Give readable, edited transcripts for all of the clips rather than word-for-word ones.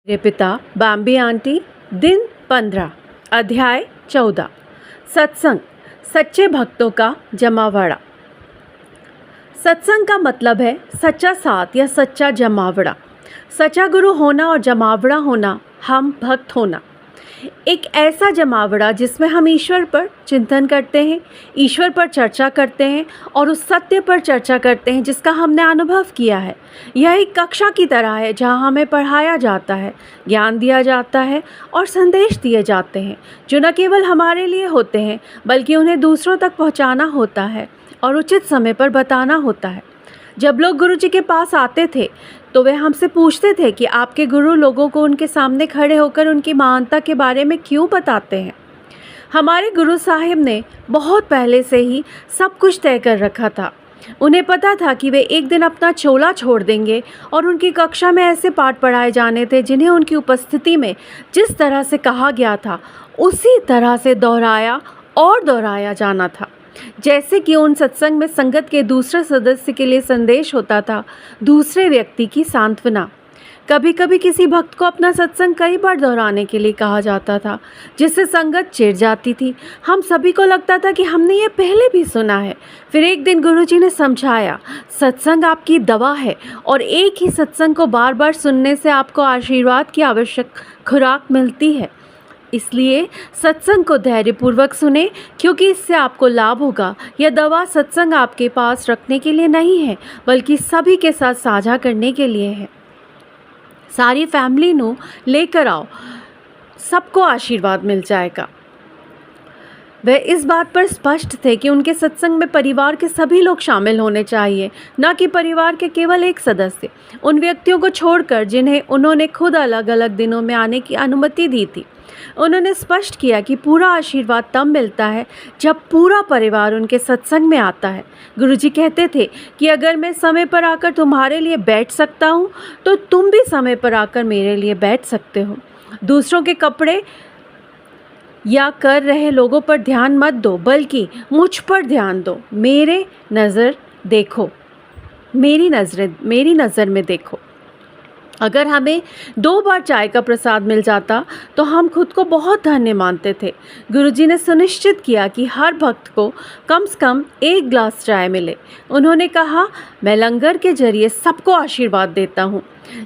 मेरे पिता Bambi aunty. दिन 15, अध्याय 14। सत्संग, सच्चे भक्तों का जमावड़ा। सत्संग का मतलब है सच्चा साथ या सच्चा जमावड़ा। सच्चा गुरु होना और जमावड़ा होना, हम भक्त होना। एक ऐसा जमावड़ा जिसमें हम ईश्वर पर चिंतन करते हैं, ईश्वर पर चर्चा करते हैं और उस सत्य पर चर्चा करते हैं जिसका हमने अनुभव किया है। यह एक कक्षा की तरह है जहां हमें पढ़ाया जाता है, ज्ञान दिया जाता है और संदेश दिए जाते हैं जो न केवल हमारे लिए होते हैं बल्कि उन्हें दूसरों तक पहुंचाना होता है और उचित समय पर बताना होता है। जब लोग गुरु जी के पास आते थे तो वे हमसे पूछते थे कि आपके गुरु लोगों को उनके सामने खड़े होकर उनकी महानता के बारे में क्यों बताते हैं। हमारे गुरु साहिब ने बहुत पहले से ही सब कुछ तय कर रखा था। उन्हें पता था कि वे एक दिन अपना चोला छोड़ देंगे और उनकी कक्षा में ऐसे पाठ पढ़ाए जाने थे जिन्हें उनकी उपस्थिति में जिस तरह से कहा गया था उसी तरह से दोहराया और दोहराया जाना था। जैसे कि उन सत्संग में संगत के दूसरे सदस्य के लिए संदेश होता था, दूसरे व्यक्ति की सांत्वना। कभी कभी किसी भक्त को अपना सत्संग कई बार दोहराने के लिए कहा जाता था जिससे संगत चिढ़ जाती थी। हम सभी को लगता था कि हमने ये पहले भी सुना है। फिर एक दिन गुरुजी ने समझाया, सत्संग आपकी दवा है और एक ही सत्संग को बार बार सुनने से आपको आशीर्वाद की आवश्यक खुराक मिलती है। इसलिए सत्संग को धैर्यपूर्वक सुने क्योंकि इससे आपको लाभ होगा। यह दवा सत्संग आपके पास रखने के लिए नहीं है बल्कि सभी के साथ साझा करने के लिए है। सारी फैमिली को लेकर आओ, सबको आशीर्वाद मिल जाएगा। वह इस बात पर स्पष्ट थे कि उनके सत्संग में परिवार के सभी लोग शामिल होने चाहिए, न कि परिवार के केवल एक सदस्य, उन व्यक्तियों को छोड़कर जिन्हें उन्होंने खुद अलग अलग दिनों में आने की अनुमति दी थी। उन्होंने स्पष्ट किया कि पूरा आशीर्वाद तब मिलता है जब पूरा परिवार उनके सत्संग में आता है। गुरुजी कहते थे कि अगर मैं समय पर आकर तुम्हारे लिए बैठ सकता हूँ तो तुम भी समय पर आकर मेरे लिए बैठ सकते हो। दूसरों के कपड़े या कर रहे लोगों पर ध्यान मत दो बल्कि मुझ पर ध्यान दो। मेरी नज़र में देखो। अगर हमें 2 बार चाय का प्रसाद मिल जाता तो हम खुद को बहुत धन्य मानते थे। गुरुजी ने सुनिश्चित किया कि हर भक्त को कम से कम 1 गिलास चाय मिले। उन्होंने कहा, मैं लंगर के जरिए सबको आशीर्वाद देता हूँ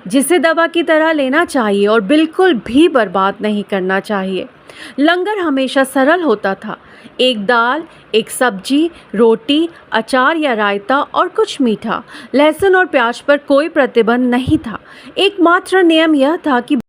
जिसे दवा की तरह लेना चाहिए और बिल्कुल भी बर्बाद नहीं करना चाहिए। लंगर हमेशा सरल होता था, एक दाल, एक सब्जी, रोटी, अचार या रायता और कुछ मीठा। लहसुन और प्याज पर कोई प्रतिबंध नहीं था। एकमात्र नियम यह था कि